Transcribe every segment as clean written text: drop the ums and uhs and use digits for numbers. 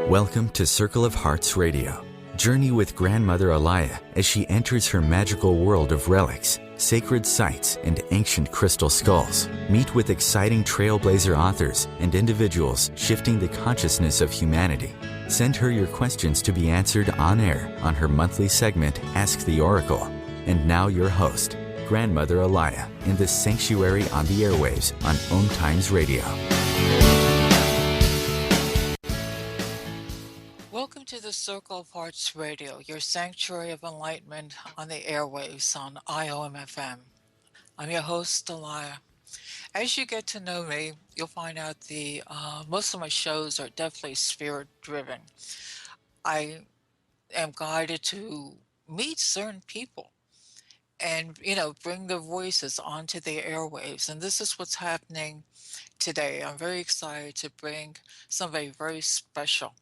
Welcome to Circle of Hearts Radio. Journey with Grandmother Allayah as she enters her magical world of relics, sacred sites, and ancient crystal skulls. Meet with exciting trailblazer authors and individuals shifting the consciousness of humanity. Send her your questions to be answered on air on her monthly segment, Ask the Oracle. And now your host, Grandmother Allayah, in the sanctuary on the airwaves on OMTimes Radio. Welcome to the Circle of Hearts Radio, your sanctuary of enlightenment on the airwaves on IOM-FM. I'm your host, Allayah. As you get to know me, you'll find out most of my shows are definitely spirit-driven. I am guided to meet certain people and, bring their voices onto the airwaves. And this is what's happening today. I'm very excited to bring somebody very special,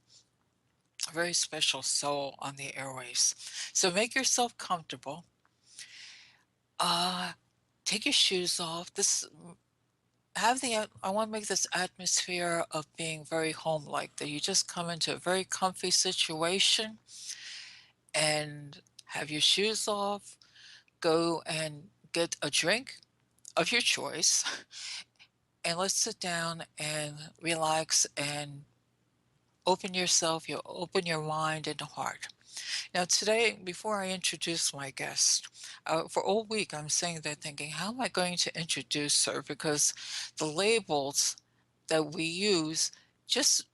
a very special soul on the airwaves. So make yourself comfortable. Take your shoes off. I want to make this atmosphere of being very home-like, that you just come into a very comfy situation and have your shoes off, go and get a drink of your choice, and let's sit down and relax and open your mind and heart. Now today, before I introduce my guest, for all week I'm sitting there thinking, how am I going to introduce her? Because the labels that we use, just,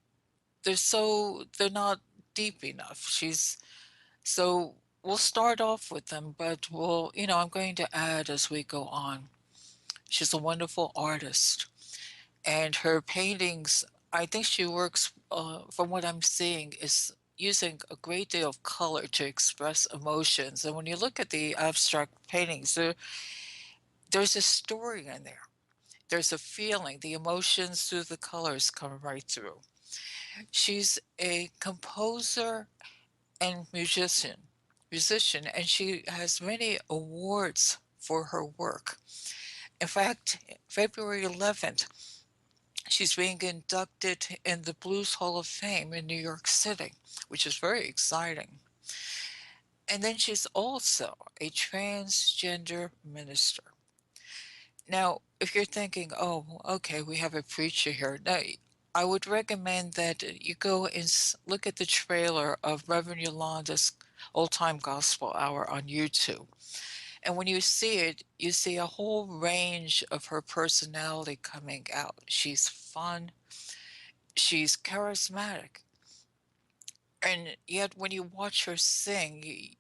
they're not deep enough. So we'll start off with them, but I'm going to add as we go on. She's a wonderful artist, and her paintings, I think she works, from what I'm seeing, is using a great deal of color to express emotions. And when you look at the abstract paintings, there's a story in there. There's a feeling. The emotions through the colors come right through. She's a composer and musician, and she has many awards for her work. In fact, February 11th, she's being inducted in the Blues Hall of Fame in New York City, which is very exciting. And then she's also a transgender minister. Now, if you're thinking, oh, okay, we have a preacher here. Now, I would recommend that you go and look at the trailer of Reverend Yolanda's Old Time Gospel Hour on YouTube. And when you see it, you see a whole range of her personality coming out. She's fun, she's charismatic, and yet when you watch her sing,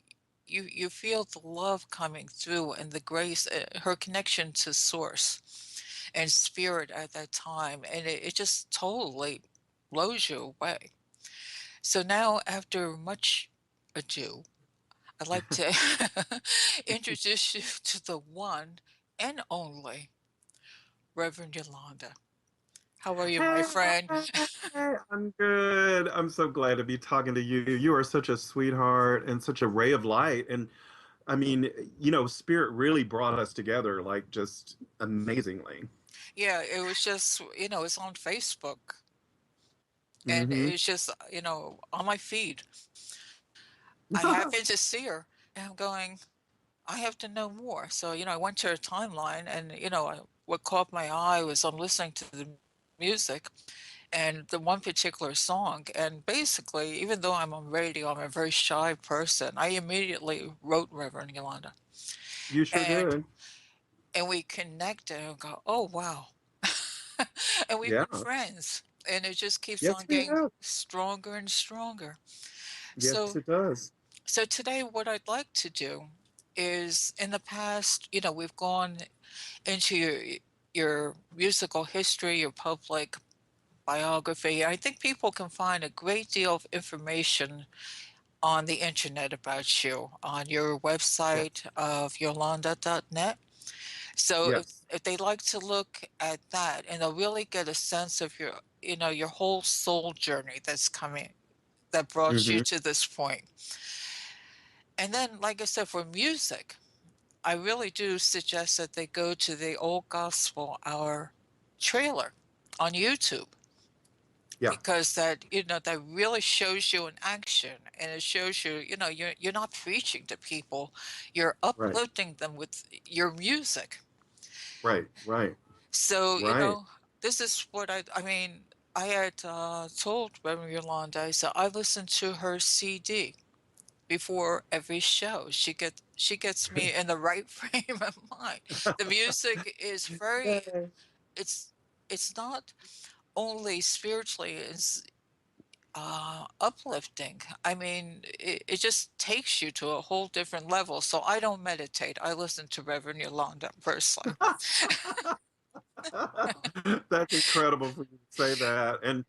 you feel the love coming through and the grace, her connection to source and spirit at that time, and it just totally blows you away. So now, after much ado, I'd like to introduce you to the one and only Reverend Yolanda. How are you, my friend? I'm good. I'm so glad to be talking to you. You are such a sweetheart and such a ray of light. And I mean, Spirit really brought us together, like just amazingly. Yeah, it was just, it's on Facebook, and Hmm. it's just, on my feed. I happened to see her, and I'm going, I have to know more. So, I went to her timeline, and, what caught my eye was I'm listening to the music and the one particular song. And basically, even though I'm on radio, I'm a very shy person. I immediately wrote Reverend Yolanda. You sure And did. and we connected and go, oh wow. And we've Yeah. been friends. And it just keeps Yes, on we getting have. stronger and stronger. Yes, So it does. so today what I'd like to do is, in the past, we've gone into your musical history, your public biography. I think people can find a great deal of information on the internet about you on your Yeah. website of yolanda.net. So Yes. if they like to look at that, and they'll really get a sense of your whole soul journey that brought you Hmm. to this point. And then, like I said, for music, I really do suggest that they go to the Old Gospel Hour trailer on YouTube. Yeah. because that, that really shows you in action, and it shows you, you're not preaching to people, you're Right. uplifting them with your music. Right. Right. So, Right. this is what I mean, I had told Reverend Yolanda, I said, I listen to her CD before every show. She gets me in the right frame of mind. The music is very, Yeah. it's it's not only spiritually, it's uplifting. I mean, it just takes you to a whole different level. So I don't meditate. I listen to Reverend Yolanda personally. That's incredible for you to say that. And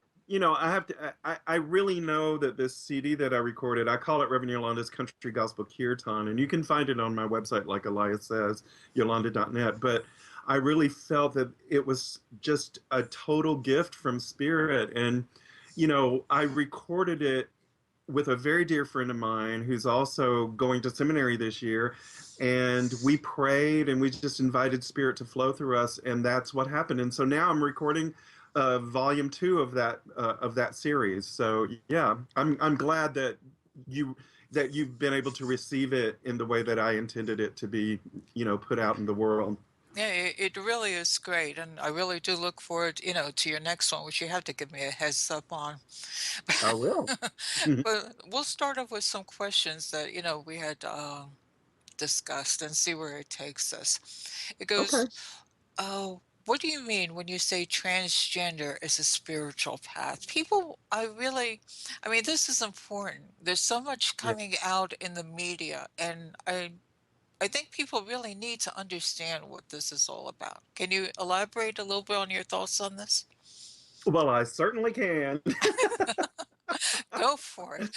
I have to I really know that this CD that I recorded, I call it Reverend Yolanda's Country Gospel Kirtan, and you can find it on my website, like Allayah says, yolanda.net. But I really felt that it was just a total gift from Spirit. And I recorded it with a very dear friend of mine who's also going to seminary this year. And we prayed and we just invited Spirit to flow through us, and that's what happened. And so now I'm recording volume 2 of that series. So yeah, I'm glad that you've been able to receive it in the way that I intended it to be, put out in the world. Yeah, it really is great, and I really do look forward, to your next one, which you have to give me a heads up on. I will. But we'll start off with some questions that, we had discussed and see where it takes us. It Okay. goes, what do you mean when you say transgender is a spiritual path? People, I mean, this is important. There's so much Yeah. coming out in the media, and I think people really need to understand what this is all about. Can you elaborate a little bit on your thoughts on this? Well, I certainly can. Go for it.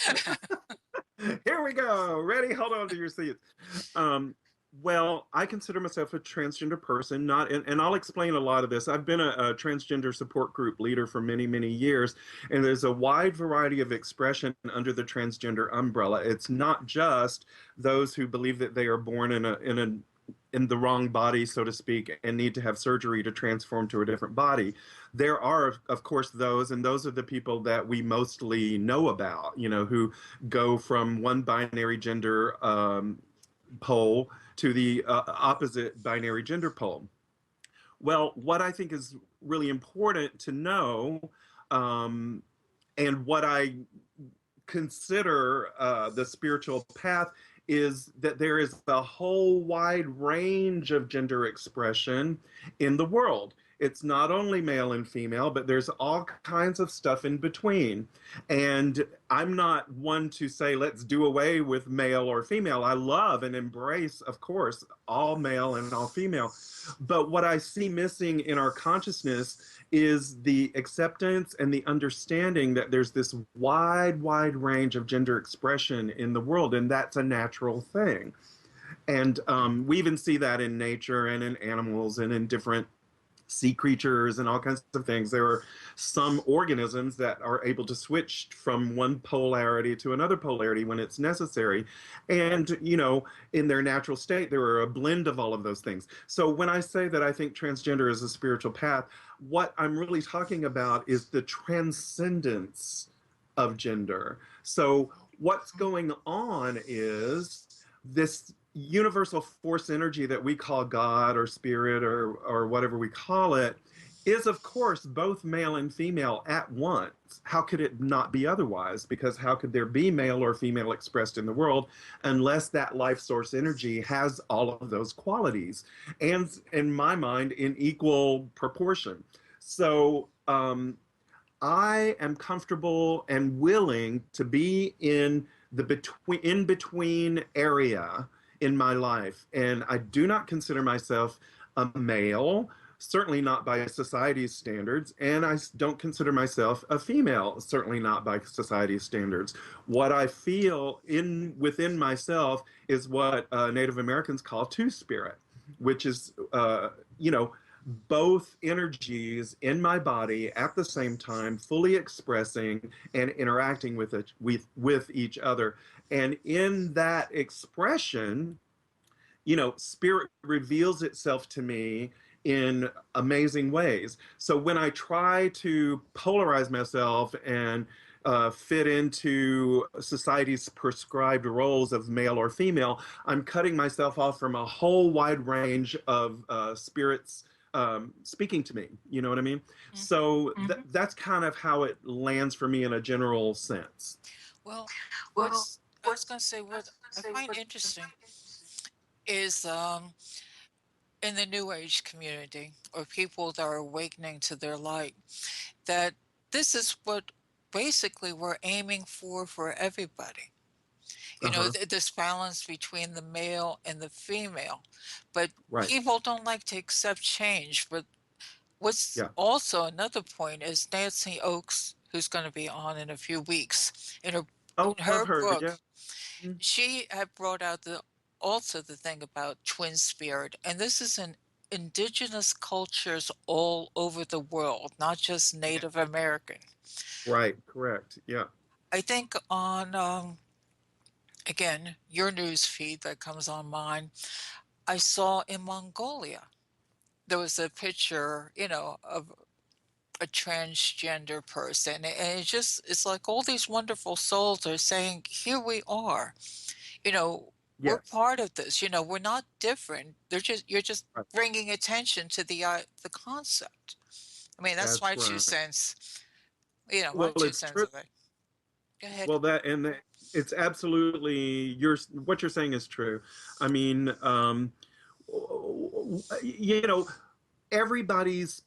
Here we go. Ready? Hold on to your seats. Um, well, I consider myself a transgender person, not, and I'll explain a lot of this. I've been a transgender support group leader for many, many years, and there's a wide variety of expression under the transgender umbrella. It's not just those who believe that they are born in the wrong body, so to speak, and need to have surgery to transform to a different body. There are, of course, those, and those are the people that we mostly know about, who go from one binary gender pole to the opposite binary gender pole. Well, what I think is really important to know, um, and what I consider the spiritual path, is that there is a whole wide range of gender expression in the world. It's not only male and female, but there's all kinds of stuff in between. And I'm not one to say, let's do away with male or female. I love and embrace, of course, all male and all female. But what I see missing in our consciousness is the acceptance and the understanding that there's this wide, wide range of gender expression in the world, and that's a natural thing. And we even see that in nature and in animals and in different sea creatures and all kinds of things. There are some organisms that are able to switch from one polarity to another polarity when it's necessary. And, in their natural state, there are a blend of all of those things. So when I say that I think transgender is a spiritual path, what I'm really talking about is the transcendence of gender. So what's going on is this universal force energy that we call God or spirit or whatever we call it is, of course, both male and female at once. How could it not be otherwise? Because how could there be male or female expressed in the world unless that life source energy has all of those qualities, and in my mind, in equal proportion? So I am comfortable and willing to be in the in between area in my life. And I do not consider myself a male, certainly not by society's standards. And I don't consider myself a female, certainly not by society's standards. What I feel within myself is what Native Americans call two-spirit, which is, both energies in my body at the same time, fully expressing and interacting with each other. And in that expression, spirit reveals itself to me in amazing ways. So when I try to polarize myself and fit into society's prescribed roles of male or female, I'm cutting myself off from a whole wide range of spirits speaking to me. You know what I mean? So that's kind of how it lands for me in a general sense. Well, what's I was going to say what I find interesting is in the New Age community or people that are awakening to their light, that this is what basically we're aiming for everybody. You know, Uh-huh. this balance between the male and the female. But Right. people don't like to accept change. But what's Yeah. also another point is Nancy Oakes, who's going to be on in a few weeks, Oh, in love her her. book, Yeah. Mm. she had brought out the thing about twin spirit, and this is in indigenous cultures all over the world, not just Native American. Right. Correct. Yeah. I think on again your news feed that comes on mine, I saw in Mongolia there was a picture, of a transgender person, and it's like all these wonderful souls are saying, "Here we are." you know, we're Yes. part of this. We're not different. You're just Right. bringing attention to the concept. I mean, that's That's my two right. cents. My Well, two it's cents true. of it. Go ahead. Well, it's absolutely what you're saying is true. I mean, you know, everybody's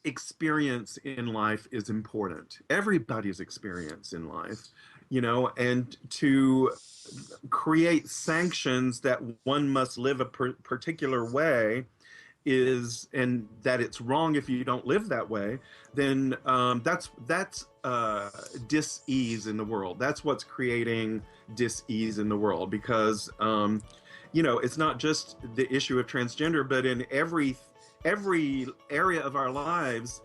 experience in life is important. Everybody's experience in life, and to create sanctions that one must live a particular way and that it's wrong if you don't live that way, then that's dis-ease in the world. That's what's creating dis-ease in the world, because it's not just the issue of transgender, but in every area of our lives.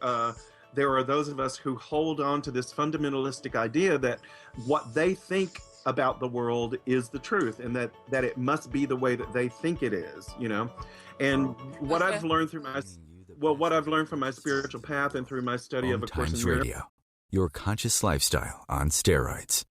There are those of us who hold on to this fundamentalistic idea that what they think about the world is the truth, and that it must be the way that they think it is. And what Okay. I've learned through my what I've learned from my spiritual path and through my study of A Course in OMTimes Miracles. Radio, your conscious lifestyle on steroids.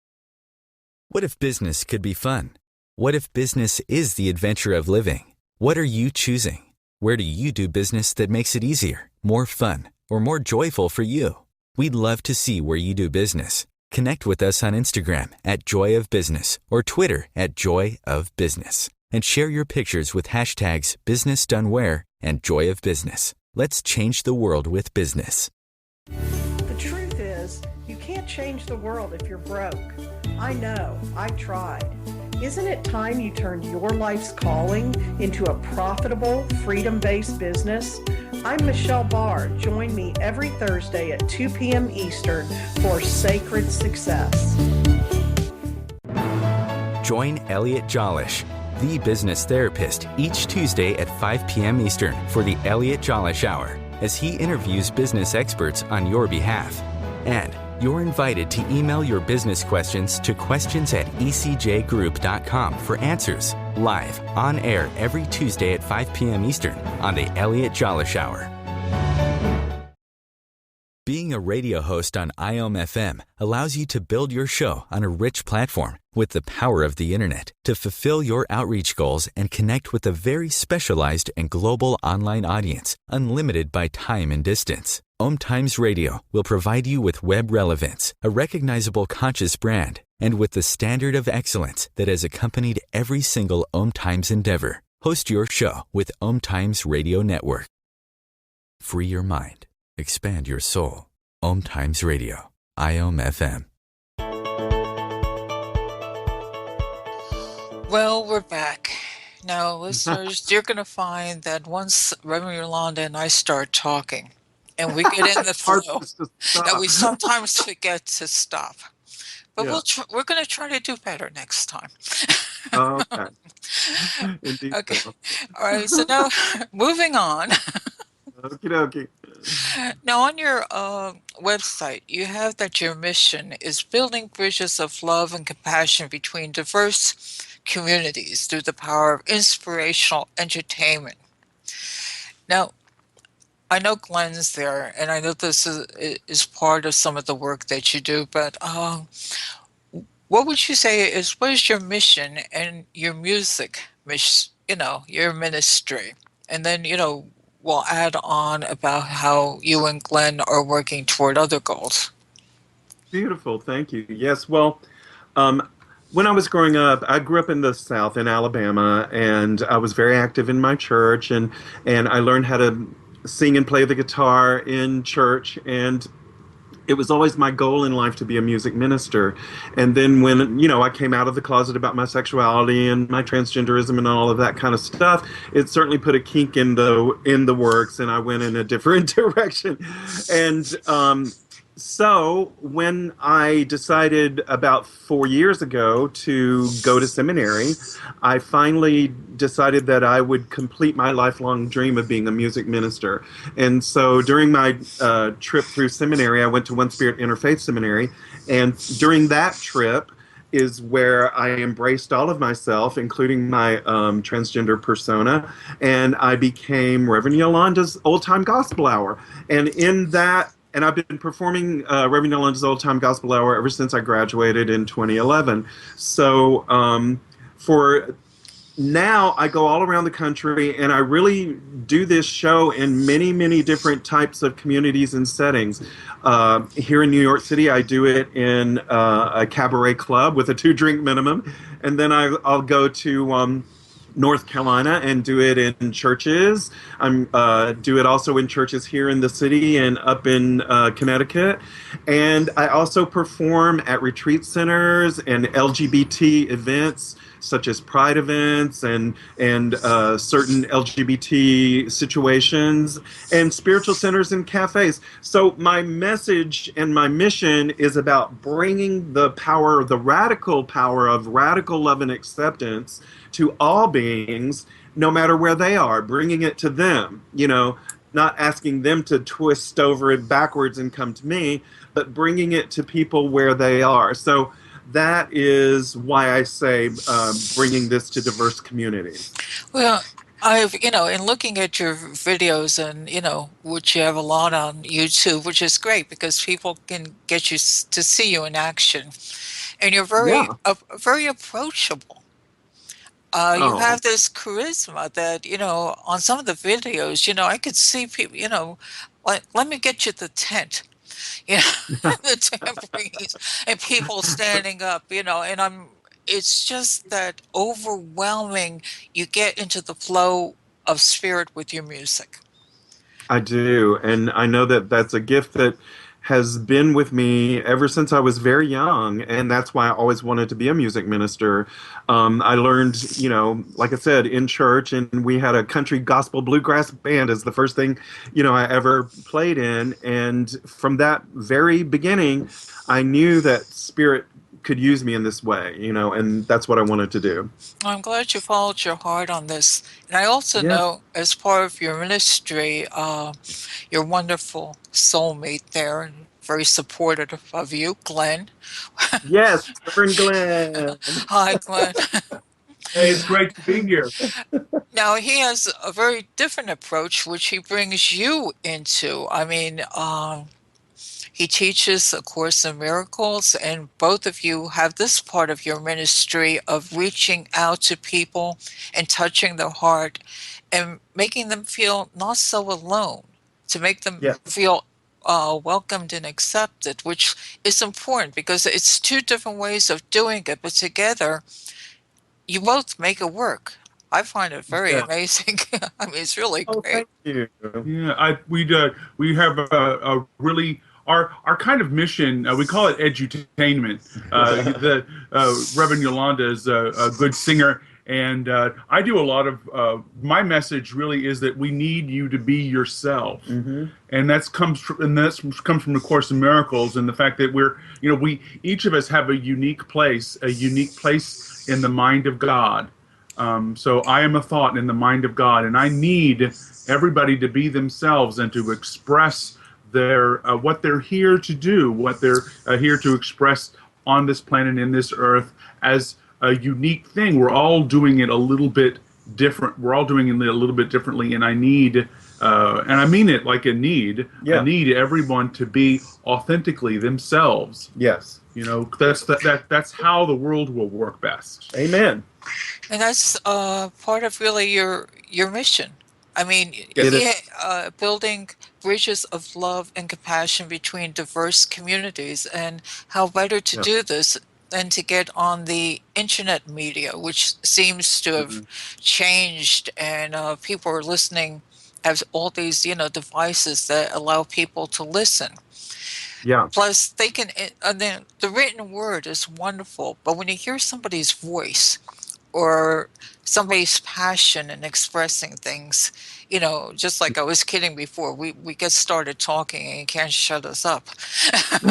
What if business could be fun? What if business is the adventure of living? What are you choosing? Where do you do business that makes it easier, more fun, or more joyful for you? We'd love to see where you do business. Connect with us on Instagram at Joy of Business or Twitter at Joy of Business, and share your pictures with hashtags BusinessDoneWhere and Joy of Business. Let's change the world with business. The truth is, you can't change the world if you're broke. I know, I tried. Isn't it time you turned your life's calling into a profitable, freedom-based business? I'm Michelle Barr. Join me every Thursday at 2 p.m. Eastern for Sacred Success. Join Elliot Jollish, the business therapist, each Tuesday at 5 p.m. Eastern for the Elliot Jollish Hour, as he interviews business experts on your behalf. And you're invited to email your business questions to questions@ecjgroup.com for answers, live, on air every Tuesday at 5 p.m. Eastern on the Elliot Jollish Hour. Being a radio host on IOM-FM allows you to build your show on a rich platform with the power of the internet to fulfill your outreach goals and connect with a very specialized and global online audience, unlimited by time and distance. OMTimes Radio will provide you with web relevance, a recognizable conscious brand, and with the standard of excellence that has accompanied every single OMTimes endeavor. Host your show with OMTimes Radio Network. Free your mind. Expand your soul. OMTimes Radio. IOM-FM. Well, we're back. Now, listeners, you're going to find that once Reverend Yolanda and I start talking and we get in the It's hard flow, for us to that we stop. sometimes forget to stop. But Yeah. we're going to try to do better next time. Okay. Indeed Okay. so. All right. So now, moving on. Okie dokie. Now, on your website, you have that your mission is building bridges of love and compassion between diverse communities through the power of inspirational entertainment. Now, I know Glenn's there, and I know this is part of some of the work that you do, but what would you say what is your mission and your music mission, your ministry? And then, we'll add on about how you and Glenn are working toward other goals. Beautiful, thank you. Yes, well, um, when I was growing up, I grew up in the South in Alabama, and I was very active in my church, and I learned how to sing and play the guitar in church, and it was always my goal in life to be a music minister. And then when, I came out of the closet about my sexuality and my transgenderism and all of that kind of stuff, it certainly put a kink in the works, and I went in a different direction. And so when I decided about 4 years ago to go to seminary, I finally decided that I would complete my lifelong dream of being a music minister. And so during my trip through seminary, I went to One Spirit Interfaith Seminary. And during that trip is where I embraced all of myself, including my transgender persona. And I became Reverend Yolanda's Old Time Gospel Hour. And in that, and I've been performing Reverend Yolanda's Old Time Gospel Hour ever since I graduated in 2011. So for now, I go all around the country, and I really do this show in many, many different types of communities and settings. Here in New York City, I do it in a cabaret club with a 2-drink minimum. And then I'll go to North Carolina and do it in churches. Do it also in churches here in the city and up in Connecticut. And I also perform at retreat centers and LGBT events, such as pride events and certain LGBT situations, and spiritual centers and cafes. So my message and my mission is about bringing the radical power of radical love and acceptance to all beings, no matter where they are, bringing it to them, not asking them to twist over it backwards and come to me, but bringing it to people where they are. So that is why I say bringing this to diverse communities. Well, in looking at your videos and, which you have a lot on YouTube, which is great because people can get you to see you in action. And you're Yeah. very approachable. You have this charisma that, on some of the videos, I could see people, like, let me get you the tent, you know, the tambourines and people standing up, and it's just that overwhelming, you get into the flow of spirit with your music. I do. And I know that that's a gift that has been with me ever since I was very young. And that's why I always wanted to be a music minister. I learned, like I said, in church, and we had a country gospel bluegrass band as the first thing, I ever played in. And from that very beginning, I knew that Spirit could use me in this way, and that's what I wanted to do. I'm glad you followed your heart on this. And I also Yeah. know, as part of your ministry, your wonderful soulmate there, and very supportive of you, Glenn. Yes, Reverend Glenn. Hi, Glenn. Hey, it's great to be here. Now, he has a very different approach, which he brings you into. I mean, he teaches A Course in Miracles, and both of you have this part of your ministry of reaching out to people and touching their heart and making them feel not so alone, to make them Yes. feel welcomed and accepted, which is important because it's two different ways of doing it, but together you both make it work. I find it very Yeah. amazing. I mean, it's really Oh, great. thank you. Yeah, we have a really our kind of mission. We call it edutainment. The Reverend Yolanda is a good singer, and I do a lot of my message. Really, is that we need you to be yourself, and that comes from the Course in Miracles, and the fact that we each of us have a unique place in the mind of God. So I am a thought in the mind of God, and I need everybody to be themselves and to express their what they're here to do, what they're here to express on this planet, in this earth, as a unique thing. We're all doing it a little bit different. We're all doing it a little bit differently, and I need and I mean it like a need. Yeah. I need everyone to be authentically themselves. Yes. That's how the world will work best. Amen. And that's part of really your mission. I mean, It is. building bridges of love and compassion between diverse communities, and how better to Yeah. do this than to get on the internet media, which seems to have changed, and people are listening, have all these devices that allow people to listen. Yeah. Plus, they can. Then the written word is wonderful, but when you hear somebody's voice or somebody's passion in expressing things, just like I was kidding before, we get started talking and you can't shut us up. It's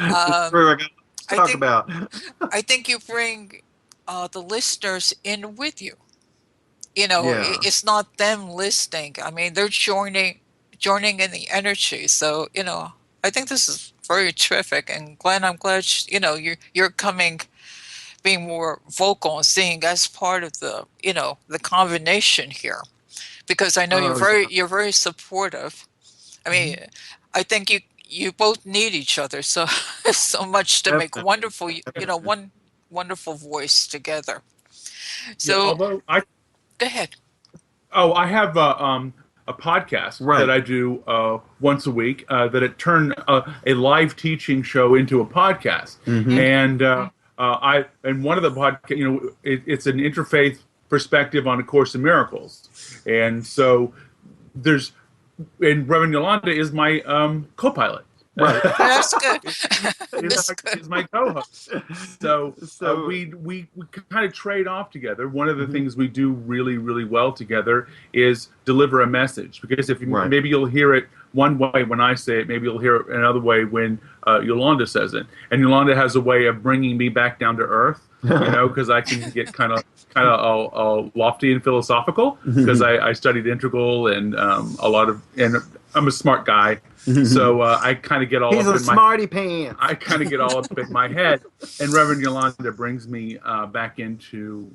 um, true. I got to I talk think about. I think you bring the listeners in with you. Yeah. It's not them listening. I mean, they're joining in the energy. So I think this is very terrific. And Glenn, I'm glad you're coming, being more vocal and seeing as part of the combination here, because I know Oh, yeah. you're very supportive. I mean, I think you both need each other so so much to make Definitely. wonderful, one wonderful voice together. Yeah, So although go ahead. I have a podcast Right. that I do once a week that it turned a live teaching show into a podcast, and and one of the podcast, it's an interfaith perspective on A Course in Miracles, and so and Reverend Yolanda is my co-pilot. Right. That's good. is, That's good. is my co-host. So, So- we kind of trade off together. One of the things we do really, really well together is deliver a message. Because if you, Right. maybe you'll hear it one way when I say it, maybe you'll hear it another way when Yolanda says it. And Yolanda has a way of bringing me back down to earth, because I can get kind of lofty and philosophical because I studied integral and and I'm a smart guy. So I kind of get all He's up a in my smarty pants. I kind of get all up in my head, and Reverend Yolanda brings me back into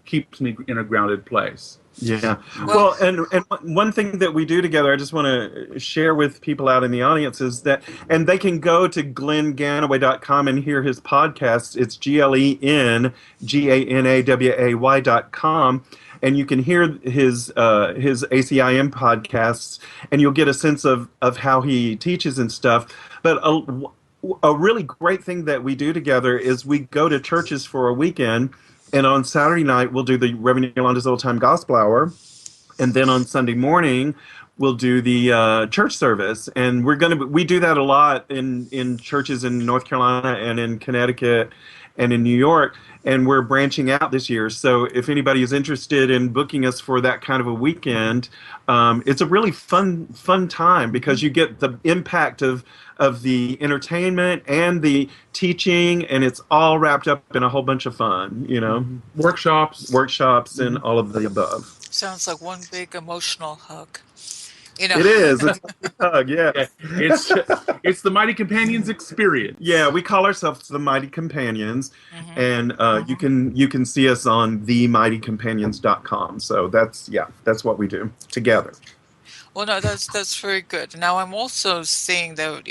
keeps me in a grounded place. Yeah. Well, and one thing that we do together, I just want to share with people out in the audience is that, and they can go to glennganaway.com and hear his podcast. It's GLENGANAWAY.com. And you can hear his ACIM podcasts, and you'll get a sense of how he teaches and stuff. But a really great thing that we do together is we go to churches for a weekend, and on Saturday night we'll do the Reverend Yolanda's Old Time Gospel Hour, and then on Sunday morning we'll do the church service. And we do that a lot in churches in North Carolina and in Connecticut and in New York. And we're branching out this year. So if anybody is interested in booking us for that kind of a weekend, it's a really fun time because you get the impact of the entertainment and the teaching, and it's all wrapped up in a whole bunch of fun, Workshops and all of the above. Sounds like one big emotional hug. It is. It's a big hug, yeah. It's the Mighty Companions experience. Yeah, we call ourselves the Mighty Companions, and you can see us on themightycompanions.com. So that's what we do together. Well, no, that's very good. Now I'm also seeing that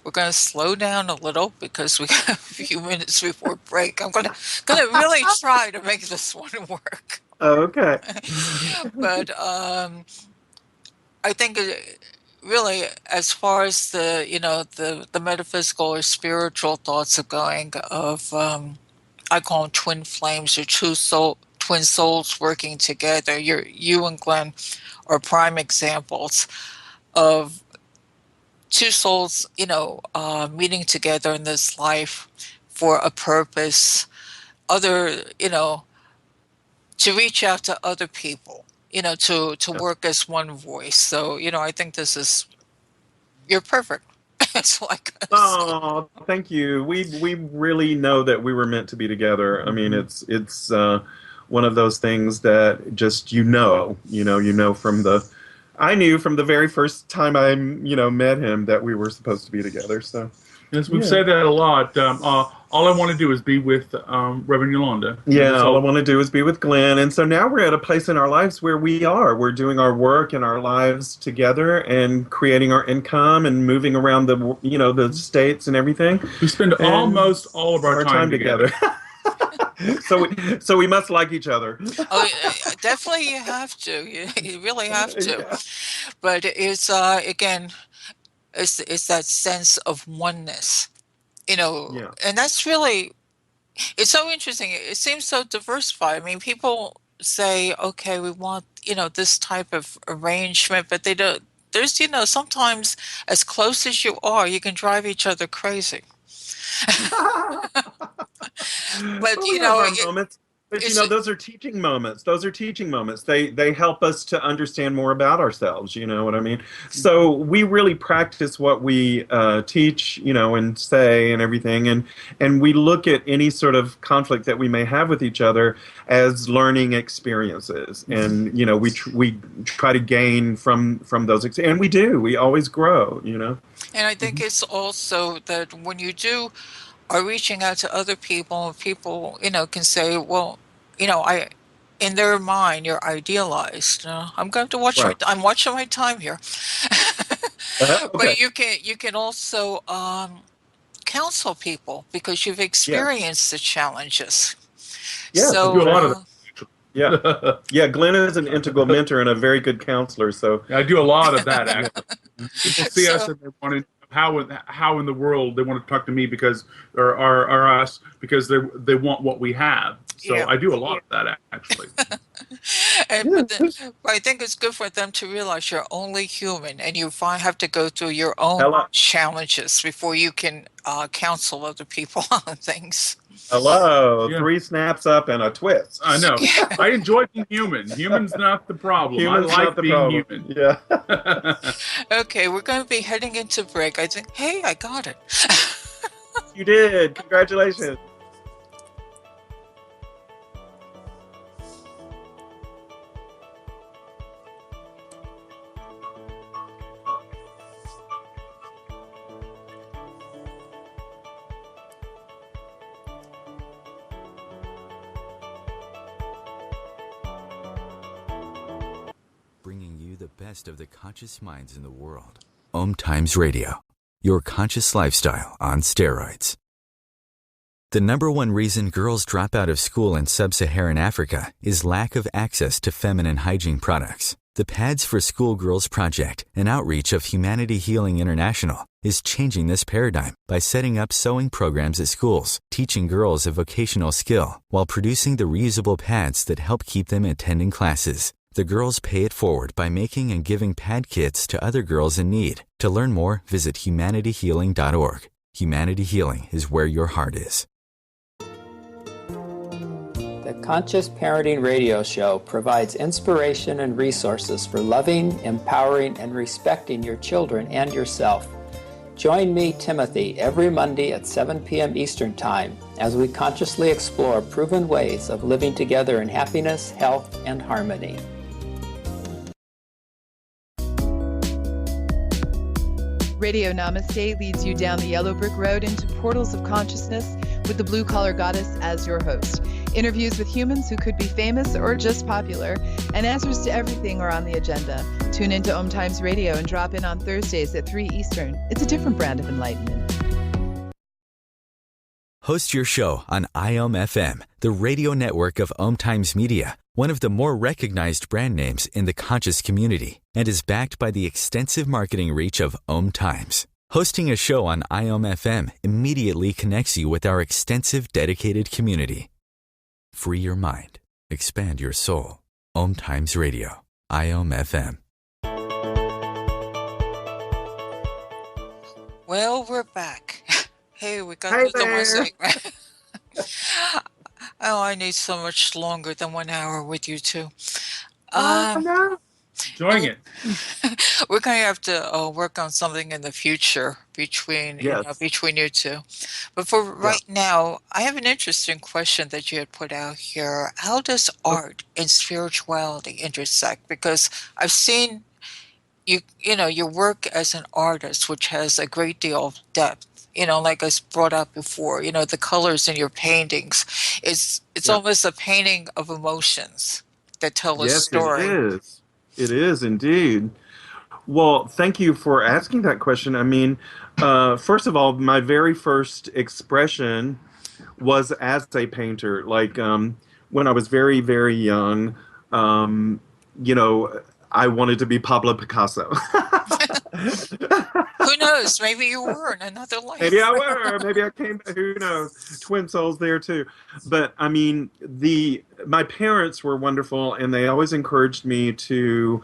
we're going to slow down a little because we got a few minutes before break. I'm gonna really try to make this one work. Okay. But I think really, as far as the metaphysical or spiritual thoughts are going, of I call them twin flames or twin souls working together. You and Glenn are prime examples of two souls, meeting together in this life for a purpose, to reach out to other people, to work as one voice. So, I think you're perfect. That's all I gotta say. Oh, thank you. We really know that we were meant to be together. I mean, it's one of those things that just I knew from the very first time I met him that we were supposed to be together. So Yes, we've Yeah. said that a lot. All I want to do is be with Reverend Yolanda. Yeah, That's all I want to do is be with Glenn. And so now we're at a place in our lives where we're doing our work and our lives together and creating our income and moving around the states and everything. We spend And almost all of our time together. So we must like each other. Oh, definitely you have to. You really have to. Yeah. But it's again, it's that sense of oneness, Yeah. and that's really, it's so interesting. It seems so diversified. I mean, people say, okay, we want, this type of arrangement, but they don't. There's, sometimes as close as you are, you can drive each other crazy. But, Well, we have our moments. But it's, those are teaching moments. Those are teaching moments. They help us to understand more about ourselves. You know what I mean? So we really practice what we teach, and say and everything, and we look at any sort of conflict that we may have with each other as learning experiences, and we try to gain from those, and we do. We always grow. and I think it's also that when you are reaching out to other people, and people, can say, well, in their mind, you're idealized. I'm going to watch Right. I'm watching my time here. Okay. But you can also counsel people because you've experienced the challenges. Yes, So I do a lot of that. Yeah. Yeah, Glenn is an integral mentor and a very good counselor. So I do a lot of that, actually. People see us So- and they want to how in the world they want to talk to me because or us because they want what we have. So Yeah. I do a lot of that, actually. but I think it's good for them to realize you're only human, and you have to go through your own Hello. challenges before you can counsel other people on things. Hello, Yeah. 3 snaps up and a twist. I know. I enjoy being human. Human's not the problem. Human's I like not the being problem. human. Yeah. Okay, we're going to be heading into break. I think, hey, I got it. You did. Congratulations. Bringing you the best of the conscious minds in the world. OMTimes Radio, your conscious lifestyle on steroids. The number one reason girls drop out of school in sub-Saharan Africa is lack of access to feminine hygiene products. The Pads for Schoolgirls Project, an outreach of Humanity Healing International, is changing this paradigm by setting up sewing programs at schools, teaching girls a vocational skill, while producing the reusable pads that help keep them attending classes. The girls pay it forward by making and giving pad kits to other girls in need. To learn more, visit humanityhealing.org. Humanity Healing is where your heart is. The Conscious Parenting Radio Show provides inspiration and resources for loving, empowering, and respecting your children and yourself. Join me, Timothy, every Monday at 7 p.m. Eastern Time as we consciously explore proven ways of living together in happiness, health, and harmony. Radio Namaste leads you down the yellow brick road into portals of consciousness with the blue collar goddess as your host. Interviews with humans who could be famous or just popular, and answers to everything are on the agenda. Tune into OMTimes Radio and drop in on Thursdays at 3 Eastern. It's a different brand of enlightenment. Host your show on IOM-FM, the radio network of OMTimes Media, one of the more recognized brand names in the conscious community, and is backed by the extensive marketing reach of OMTimes. Hosting a show on IOM-FM immediately connects you with our extensive dedicated community. Free your mind. Expand your soul. OMTimes Radio. IOM-FM. Well, we're back. Hey, we got Hey through the one there. segment. Oh, I need so much longer than 1 hour with you two. No. Enjoying it. We're going to have to work on something in the future between Yes. between you two. But for right now, I have an interesting question that you had put out here. How does art and spirituality intersect? Because I've seen your work as an artist, which has a great deal of depth, like I brought up before, the colors in your paintings. It's Yeah. almost a painting of emotions that tell a Yes, it story. is. It is indeed. Well, thank you for asking that question. I mean, first of all, my very first expression was as a painter. Like when I was very, very young, um, you know, I wanted to be Pablo Picasso. Who knows? Maybe you were in another Maybe life. I were. Maybe I came. Who knows? Twin souls there too. But I mean, the my parents were wonderful, and they always encouraged me to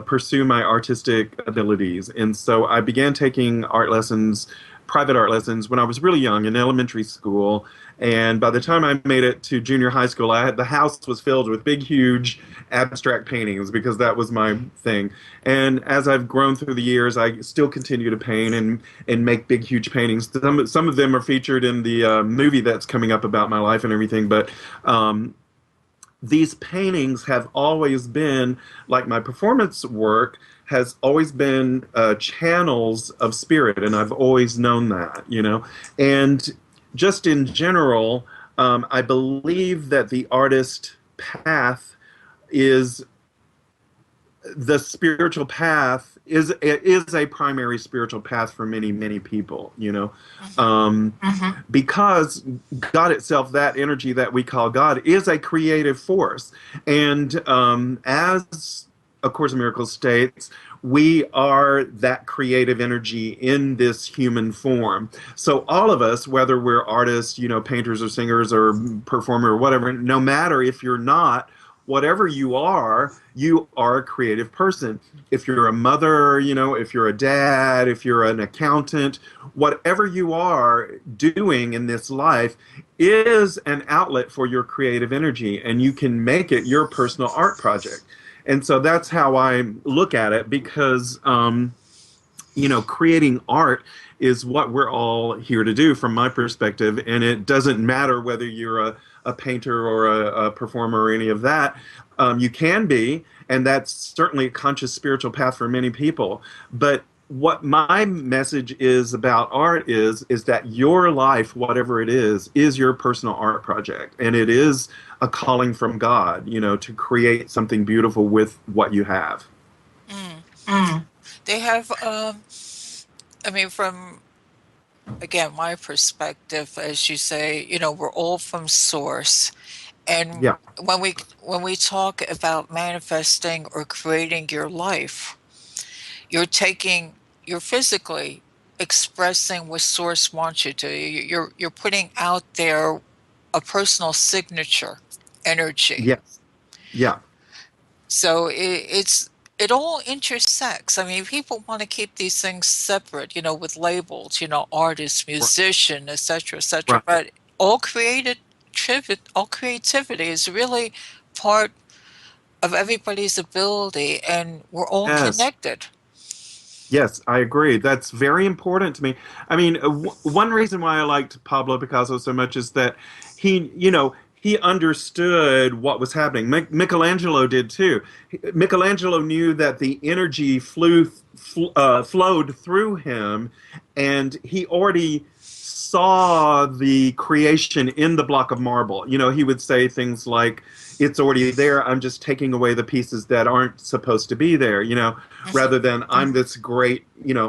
pursue my artistic abilities. And so I began taking art lessons, private art lessons, when I was really young in elementary school. And by the time I made it to junior high school, the house was filled with big, huge abstract paintings because that was my thing. And as I've grown through the years, I still continue to paint and make big, huge paintings. Some of them are featured in the movie that's coming up about my life and everything. But these paintings have always been, like my performance work, has always been channels of spirit, and I've always known that. And just in general, I believe that the artist path is the spiritual path is a primary spiritual path for many, many people, because God itself, that energy that we call God, is a creative force. And as A Course in Miracles states, we are that creative energy in this human form. So all of us, whether we're artists, painters or singers or performer or whatever, no matter if you're not, whatever you are a creative person. If you're a mother, if you're a dad, if you're an accountant, whatever you are doing in this life is an outlet for your creative energy, and you can make it your personal art project. And so that's how I look at it, because creating art is what we're all here to do from my perspective. And it doesn't matter whether you're a painter or a performer or any of that. You can be, and that's certainly a conscious spiritual path for many people. But what my message is about art is that your life, whatever it is your personal art project. And it is a calling from God, to create something beautiful with what you have. Mm. They have, from, again, my perspective, as you say, we're all from source. And Yeah. when we talk about manifesting or creating your life, you're physically expressing what source wants you to. You're putting out there a personal signature energy. Yes. Yeah. So it all intersects. People want to keep these things separate, with labels, artist, musician, etc., etc. Right. But all creativity is really part of everybody's ability, and we're all Yes. connected. Yes, I agree. That's very important to me. I mean, one reason why I liked Pablo Picasso so much is that he understood what was happening. Michelangelo did too. Michelangelo knew that the energy flowed through him, and he already saw the creation in the block of marble. He would say things like, "It's already there. I'm just taking away the pieces that aren't supposed to be there." Rather than I'm this great,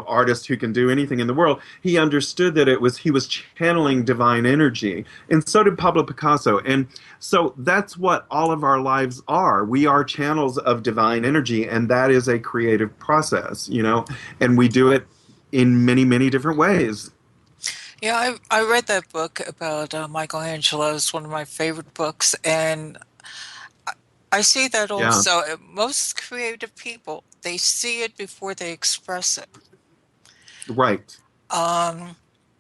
artist who can do anything in the world. He understood that he was channeling divine energy. And so did Pablo Picasso. And so that's what all of our lives are. We are channels of divine energy, and that is a creative process, and we do it in many, many different ways. Yeah, I read that book about Michelangelo. It's one of my favorite books, and I see that Yeah. also. Most creative people, they see it before they express it. Right. Um,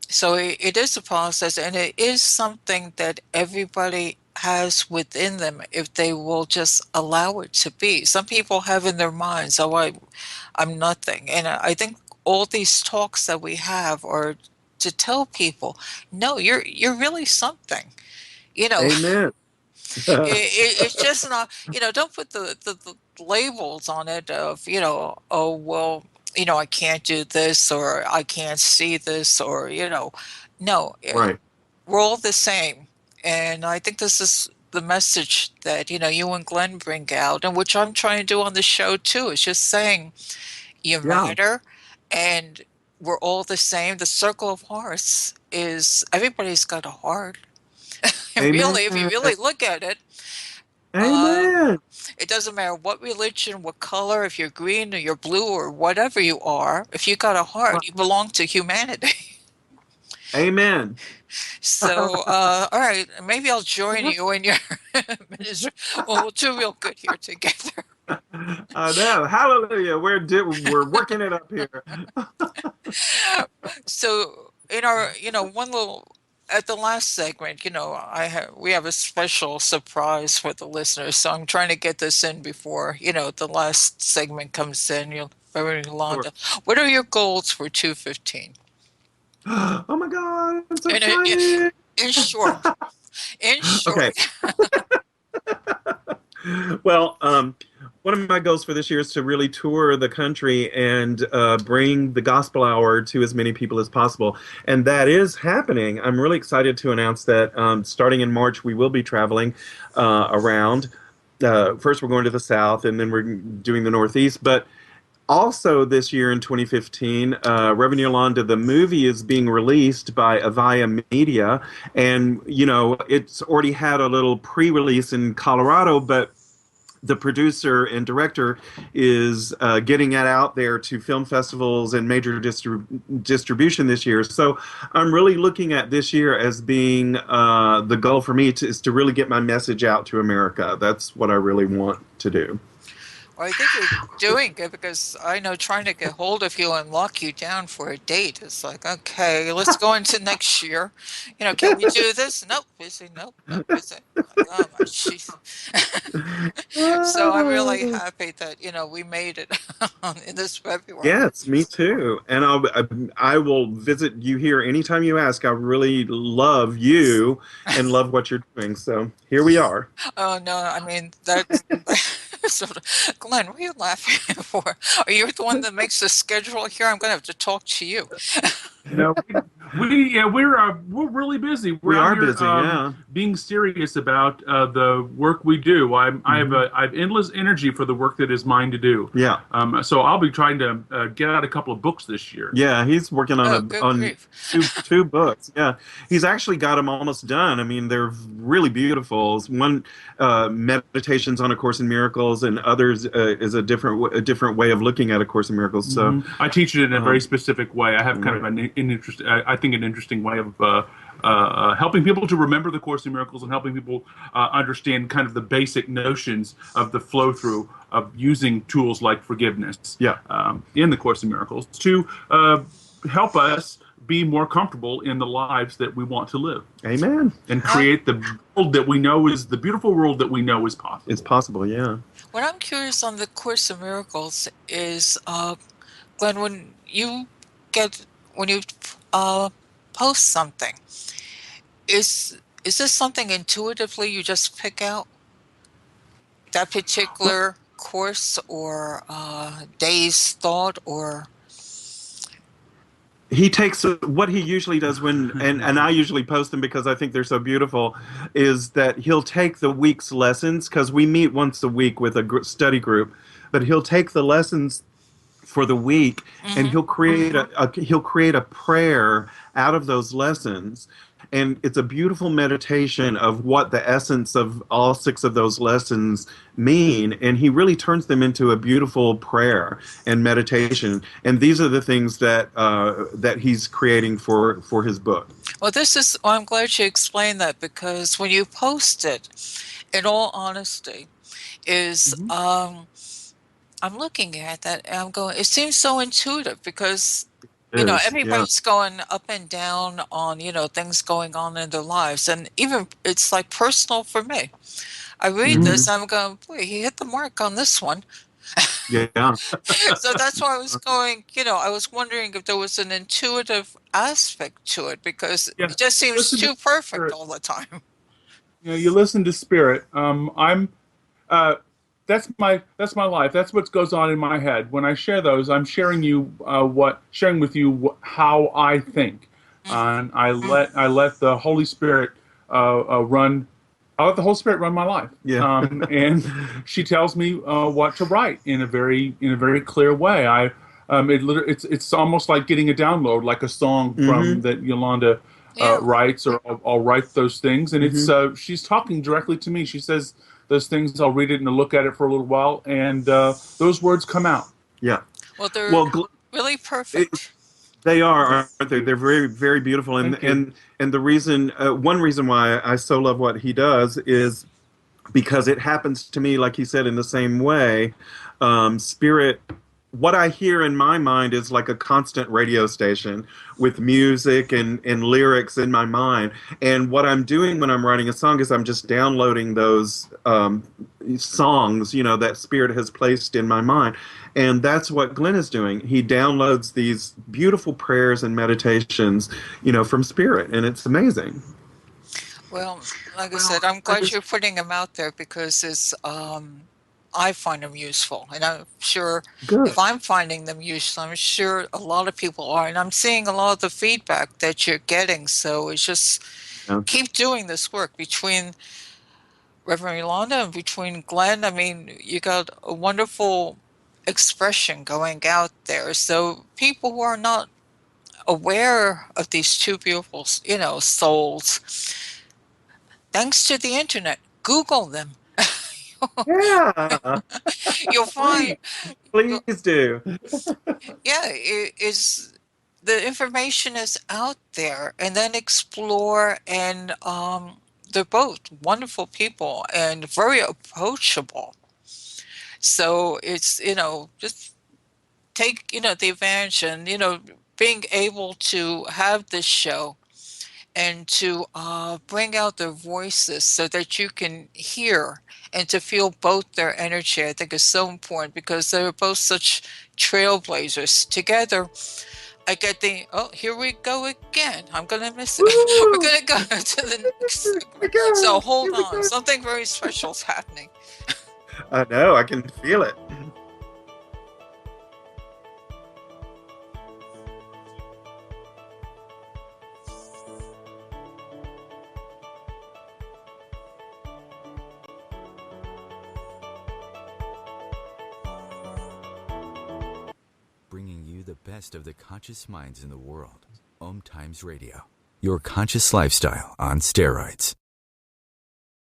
so it is a process, and it is something that everybody has within them if they will just allow it to be. Some people have in their minds, "Oh, I'm nothing," and I think all these talks that we have are to tell people, "No, you're really something." You know, Amen. it's just not. Don't put the labels on it of, oh well. I can't do this, or I can't see this, or, no, Right. we're all the same. And I think this is the message that, you and Glenn bring out, and which I'm trying to do on the show too, is just saying you Yeah. matter, and we're all the same. The circle of hearts is everybody's got a heart. And Amen. really, if you really look at it, uh, Amen. it doesn't matter what religion, what color, if you're green or you're blue or whatever you are, if you got a heart, you belong to humanity. Amen. So, all right, maybe I'll join you in your ministry. Well, we'll do real good here together. I know. Hallelujah. We're working it up here. So, in our, one little at the last segment, we have a special surprise for the listeners. So I'm trying to get this in before, the last segment comes in. Reverend Sure. Yolanda, what are your goals for 215? Oh my God, I'm so In, excited. in short, in Okay. short. Well, one of my goals for this year is to really tour the country and bring the gospel hour to as many people as possible. And that is happening. I'm really excited to announce that starting in March, we will be traveling around. First, we're going to the South, and then we're doing the Northeast. But also this year in 2015, Reverend Yolanda, the movie is being released by AVAIYA Media. And, it's already had a little pre-release in Colorado, but the producer and director is getting it out there to film festivals and major distribution this year. So I'm really looking at this year as being the goal for me is to really get my message out to America. That's what I really want to do. Well, I think you're doing it, because I know trying to get hold of you and lock you down for a date is like, okay, let's go into next year. Can we do this? Nope, busy. Nope, nope, busy. Like, oh my jeez. So I'm really happy that, we made it in this February. Yes, me too. And I will visit you here anytime you ask. I really love you and love what you're doing. So here we are. Oh no, I mean that's sort of, Glenn, what are you laughing for? Are you the one that makes the schedule here? I'm gonna have to talk to you. No, we're really busy. We're We out are here busy, yeah. being serious about the work we do. I have endless energy for the work that is mine to do. Yeah. So I'll be trying to get out a couple of books this year. Yeah, he's working on Oh, good on grief. two books. Yeah, he's actually got them almost done. I mean, they're really beautiful. One meditations on A Course in Miracles, and others is a different way of looking at A Course in Miracles. So I teach it in a very specific way. I have kind of an interesting way of helping people to remember the Course in Miracles, and helping people understand kind of the basic notions of the flow through of using tools like forgiveness in the Course in Miracles to help us be more comfortable in the lives that we want to live. Amen. And create the world that we know is the beautiful world that we know is possible. It's possible, yeah. What I'm curious on the Course in Miracles is, Glenn, when you post something, is this something intuitively you just pick out that particular course or day's thought, or? He takes what he usually does and I usually post them because I think they're so beautiful, is that he'll take the week's lessons, because we meet once a week with a study group, but he'll take the lessons for the week and he'll create a prayer out of those lessons. And it's a beautiful meditation of what the essence of all 6 of those lessons mean. And he really turns them into a beautiful prayer and meditation. And these are the things that that he's creating for his book. Well, I'm glad you explained that, because when you post it, in all honesty, is I'm looking at that and I'm going, it seems so intuitive, because everybody's going up and down on, things going on in their lives. And even it's like personal for me. I read this, I'm going, boy, he hit the mark on this one. Yeah. So that's why I was going, I was wondering if there was an intuitive aspect to it, because it just seems too perfect all the time. You listen to Spirit. that's my life. That's what goes on in my head. When I share those, I'm sharing with you how I think, and I let the Holy Spirit run. I let the Holy Spirit run my life. Yeah. And she tells me what to write in a very clear way. It's almost like getting a download, like a song from that Yolanda writes, or I'll write those things, and it's she's talking directly to me. She says those things. I'll read it and look at it for a little while, and those words come out. Yeah. Well, they're really perfect. They are, aren't they? They're very, very beautiful, and the reason, one reason why I so love what he does is because it happens to me, like he said, in the same way. Spirit, what I hear in my mind is like a constant radio station with music and lyrics in my mind. And what I'm doing when I'm writing a song is I'm just downloading those songs, that Spirit has placed in my mind. And that's what Glenn is doing. He downloads these beautiful prayers and meditations, from Spirit, and it's amazing. Well, like I said, I'm glad you're putting them out there, because it's I find them useful, and I'm sure if I'm finding them useful, I'm sure a lot of people are, and I'm seeing a lot of the feedback that you're getting. So it's just keep doing this work between Reverend Yolanda and between Glenn. I mean, you got a wonderful expression going out there. So people who are not aware of these two beautiful, souls, thanks to the internet, Google them. Yeah. You'll find. Please do. Yeah, the information is out there, and then explore. And they're both wonderful people and very approachable. So it's, just take, the advantage, and, being able to have this show and to bring out their voices so that you can hear and to feel both their energy, I think is so important, because they're both such trailblazers. Together, I get here we go again. I'm going to miss it. We're going to go to the next segment. So hold on. Something very special is happening. I know. I can feel it. Bringing you the best of the conscious minds in the world. OMTimes Radio. Your conscious lifestyle on steroids.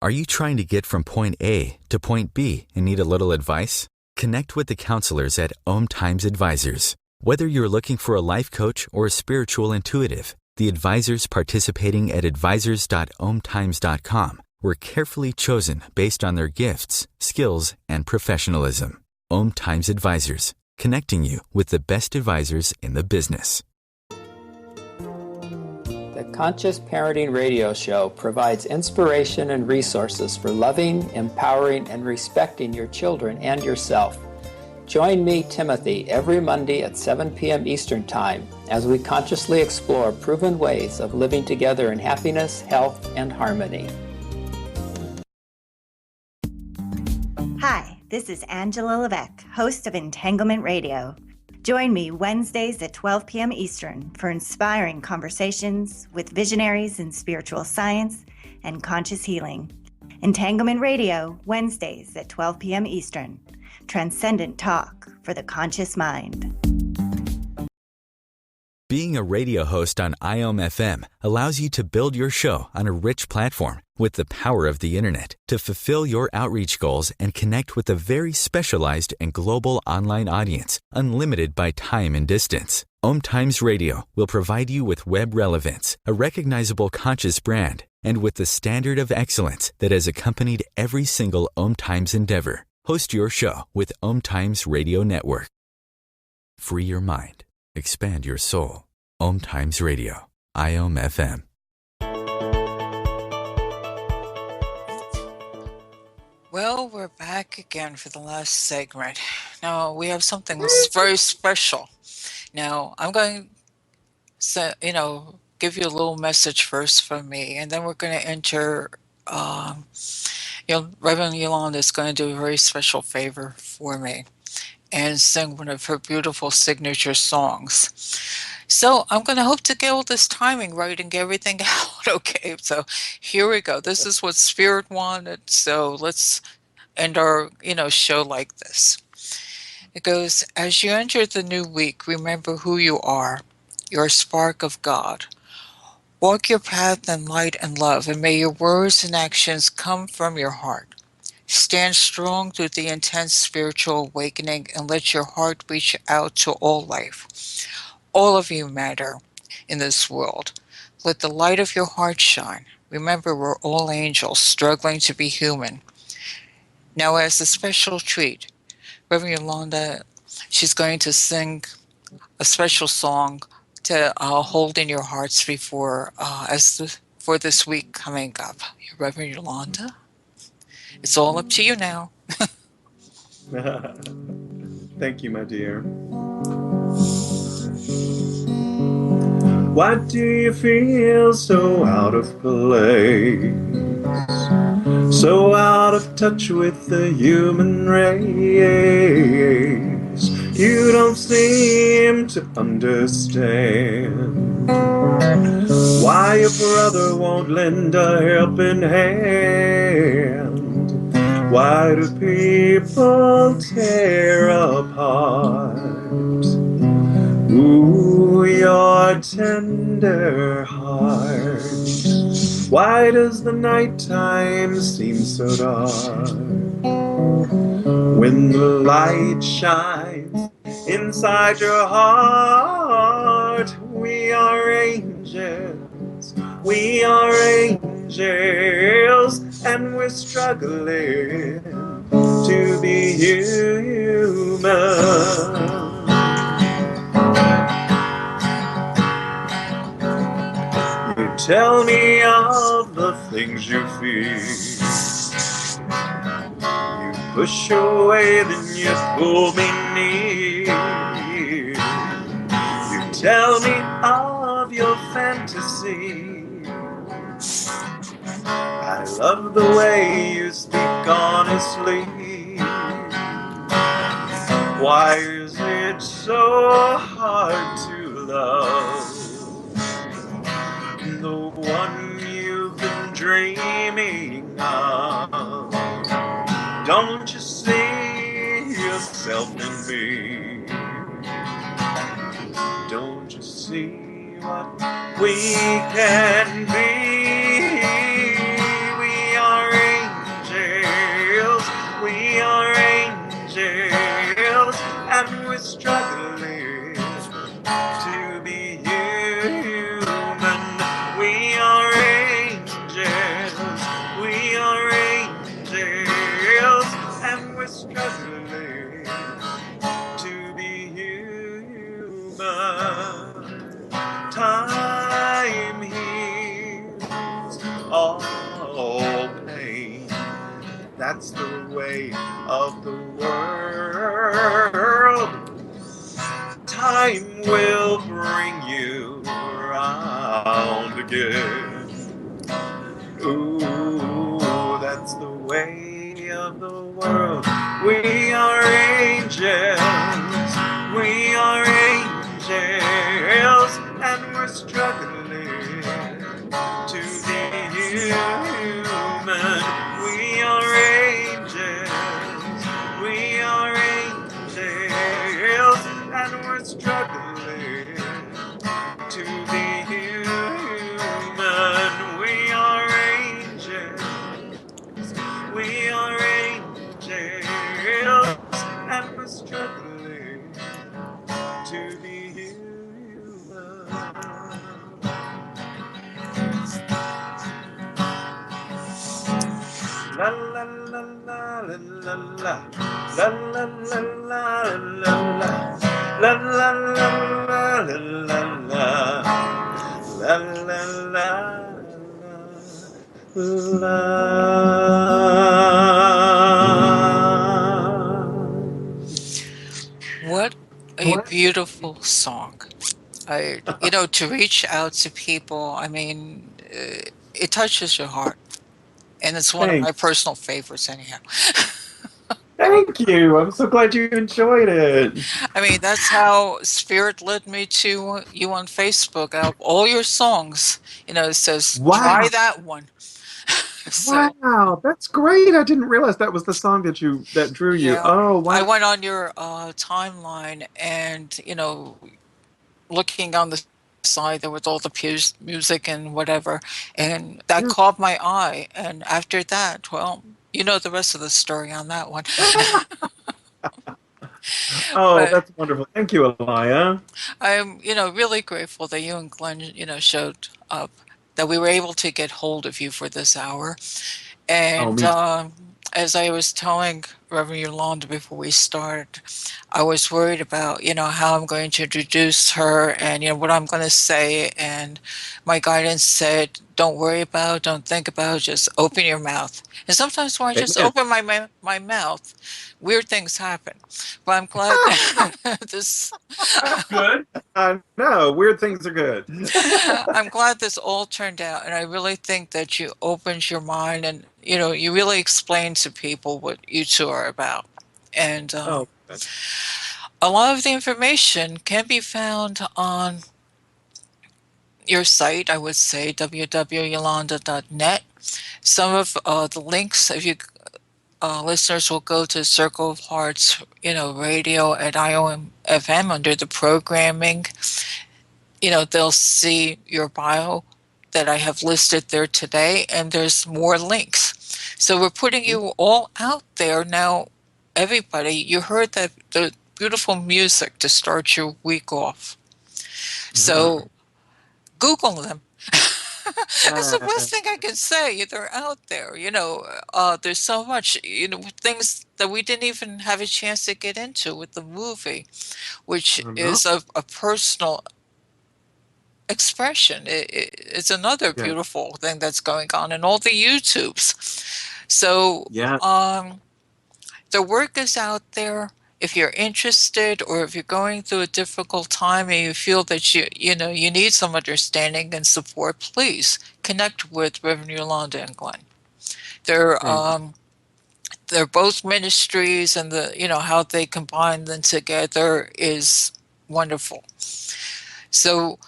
Are you trying to get from point A to point B and need a little advice? Connect with the counselors at OMTimes Advisors. Whether you're looking for a life coach or a spiritual intuitive, the advisors participating at advisors.omtimes.com were carefully chosen based on their gifts, skills, and professionalism. OMTimes Advisors, connecting you with the best advisors in the business. The Conscious Parenting Radio Show provides inspiration and resources for loving, empowering, and respecting your children and yourself. Join me, Timothy, every Monday at 7 p.m. Eastern Time as we consciously explore proven ways of living together in happiness, health, and harmony. Hi, this is Angela Levesque, host of Entanglement Radio. Join me Wednesdays at 12 p.m. Eastern for inspiring conversations with visionaries in spiritual science and conscious healing. Entanglement Radio, Wednesdays at 12 p.m. Eastern. Transcendent talk for the conscious mind. Being a radio host on IOM-FM allows you to build your show on a rich platform with the power of the internet to fulfill your outreach goals and connect with a very specialized and global online audience, unlimited by time and distance. OMTimes Radio will provide you with web relevance, a recognizable conscious brand, and with the standard of excellence that has accompanied every single OMTimes endeavor. Host your show with OMTimes Radio Network. Free your mind. Expand your soul. OMTimes Radio. IOM-FM. Well, we're back again for the last segment. Now, we have something that's very special. Now, I'm going to, give you a little message first from me, and then we're going to enter Reverend Yolanda is going to do a very special favor for me and sing one of her beautiful signature songs. So I'm going to hope to get all this timing right and get everything out. Okay, so here we go. This is what Spirit wanted. So let's end our, show like this. It goes, as you enter the new week, remember who you are. You're a spark of God. Walk your path in light and love, and may your words and actions come from your heart. Stand strong through the intense spiritual awakening and let your heart reach out to all life. All of you matter in this world. Let the light of your heart shine. Remember, we're all angels struggling to be human. Now, as a special treat, Reverend Yolanda, she's going to sing a special song to hold in your hearts before for this week coming up. Reverend Yolanda, it's all up to you now. Thank you, my dear. Why do you feel so out of place? So out of touch with the human race? You don't seem to understand why your brother won't lend a helping hand. Why do people tear apart? Ooh, your tender heart. Why does the nighttime seem so dark? When the light shines inside your heart, we are angels, we are angels, and we're struggling to be human. You tell me of the things you feel. You push away, then you pull me near. You tell me of your fantasy. I love the way you speak honestly. Why is it so hard to love the one you've been dreaming of? Don't you see yourself in me? Don't you see what we can be? We are angels, we are angels, and we're struggling to be human. We are angels, we are angels, and we're struggling to be human. Time heals all pain. That's the way of the world. Time will bring you around again. Ooh, that's the way of the world. We are angels, we are angels, and we're struggling to be human. We are angels, we are angels, and we're struggling to be human. We are angels, we are angels, and we're struggling to be human. La la la la la la la la la la la la la la la la la la. What a beautiful song. To reach out to people, I mean, it touches your heart. And it's one of my Thanks. personal favorites, anyhow. Thank you. I'm so glad you enjoyed it. I mean, that's how Spirit led me to you on Facebook. Out of all your songs, it says try Wow. that one. So Wow. That's great. I didn't realize that was the song that drew you. yeah, Oh, I wow. went on your timeline, and looking on the side there was all the music and whatever, and that Yeah. caught my eye. And after that, well, you know the rest of the story on that one. Oh, But that's wonderful. Thank you, Allayah. I'm, really grateful that you and Glenn, showed up, that we were able to get hold of you for this hour. Oh, And me too. as I was telling Reverend Yolanda before we started, I was worried about, how I'm going to introduce her and, what I'm going to say. And my guidance said, don't worry about it, don't think about it, just open your mouth. And sometimes when I just Amen. open my mouth, weird things happen. But I'm glad that this That's good. I know. Weird things are good. I'm glad this all turned out, and I really think that you opened your mind, and you really explained to people what you two are about. And Oh, good. a lot of the information can be found on your site, I would say, www.yolanda.net. Some of the links, if you listeners will go to Circle of Hearts, radio at IOM FM under the programming, they'll see your bio that I have listed there today, and there's more links. So we're putting you all out there now. Everybody, you heard that the beautiful music to start your week off. So Google them. That's the best thing I can say. They're out there. There's so much, things that we didn't even have a chance to get into with the movie, which I know. is a personal expression. It's another Yeah. beautiful thing that's going on in all the YouTubes. So Yeah. the work is out there. If you're interested, or if you're going through a difficult time and you feel that you need some understanding and support, please connect with Reverend Yolanda and Glenn. They're Thank you. they're both ministries, and how they combine them together is wonderful. So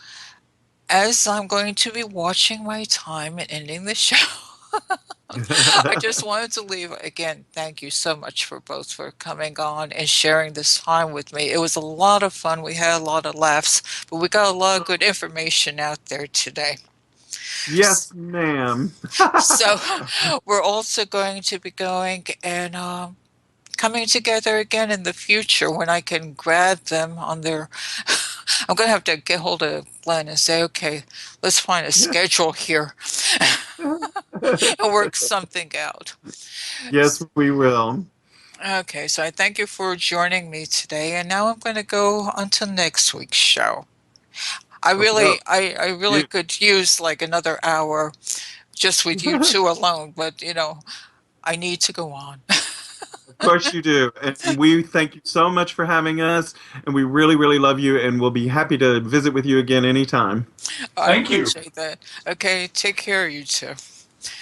as I'm going to be watching my time and ending the show, I just wanted to leave again. Thank you so much for coming on and sharing this time with me. It was a lot of fun. We had a lot of laughs, but we got a lot of good information out there today. Yes, ma'am. So we're also going to be going and coming together again in the future when I can grab them on their. I'm going to have to get hold of Glenn and say, okay, let's find a schedule here and work something out. Yes, we will. Okay, so I thank you for joining me today, and now I'm going to go on to next week's show. I Okay. really, I really You, could use like another hour just with you of two alone, but I need to go on. course you do. And we thank you so much for having us. And we really, really love you. And we'll be happy to visit with you again anytime. I Thank you. appreciate that. Okay, take care, you two.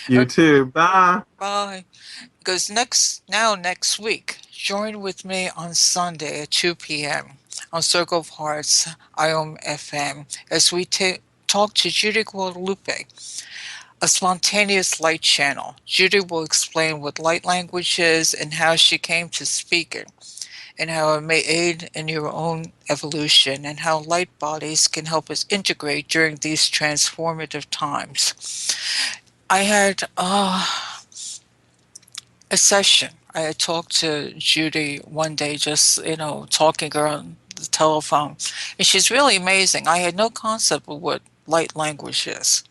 You Okay, too. Bye. bye. Because next week, join with me on Sunday at 2 p.m. on Circle of Hearts, IOM FM, as we talk to Judy Guadalupe, a spontaneous light channel. Judy will explain what light language is and how she came to speak it, and how it may aid in your own evolution, and how light bodies can help us integrate during these transformative times. I had a session. I had talked to Judy one day, just, talking her on the telephone. And she's really amazing. I had no concept of what light language is.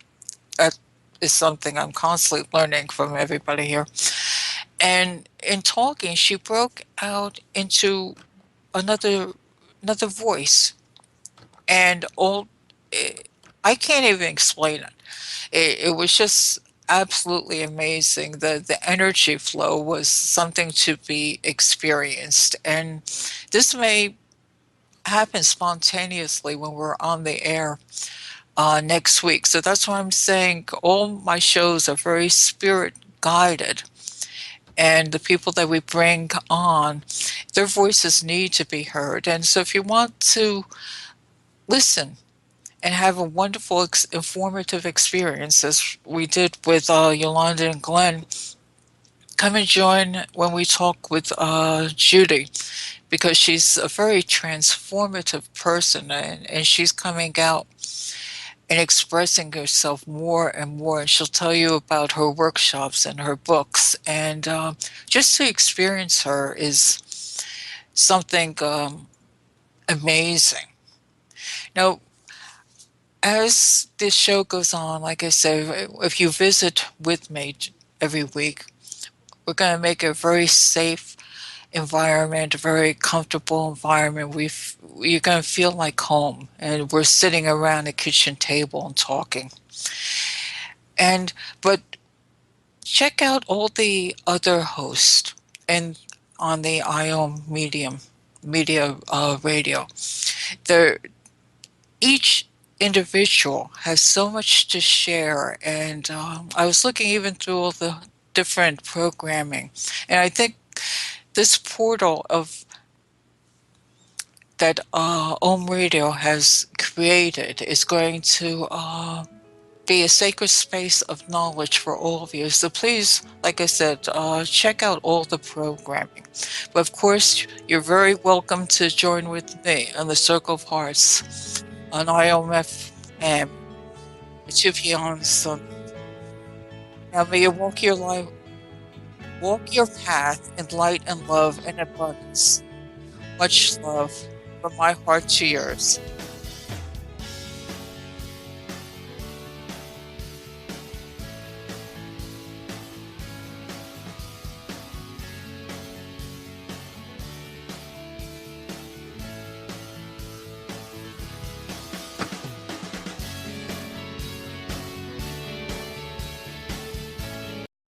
That is something I'm constantly learning from everybody here. And in talking, she broke out into another voice. And I can't even explain it. It was just absolutely amazing. The energy flow was something to be experienced, and this may happen spontaneously when we're on the air next week. So that's why I'm saying all my shows are very spirit guided. And the people that we bring on, their voices need to be heard. And so if you want to listen and have a wonderful, informative experience, as we did with Yolanda and Glenn, come and join when we talk with Judy, because she's a very transformative person, and she's coming out and expressing herself more and more. And she'll tell you about her workshops and her books. And just to experience her is something amazing. Now, as this show goes on, like I say, if you visit with me every week, we're going to make a very safe environment, a very comfortable environment. You're going to feel like home, and we're sitting around a kitchen table and talking. But check out all the other hosts and on the IOM media radio. Each individual has so much to share, and I was looking even through all the different programming, and I think this portal of that OM Radio has created is going to be a sacred space of knowledge for all of you. So please, like I said, check out all the programming. But of course, you're very welcome to join with me on the Circle of Hearts on IOMF at 2 p.m. on Sunday. Now may you walk your path in light and love and abundance. Much love from my heart to yours.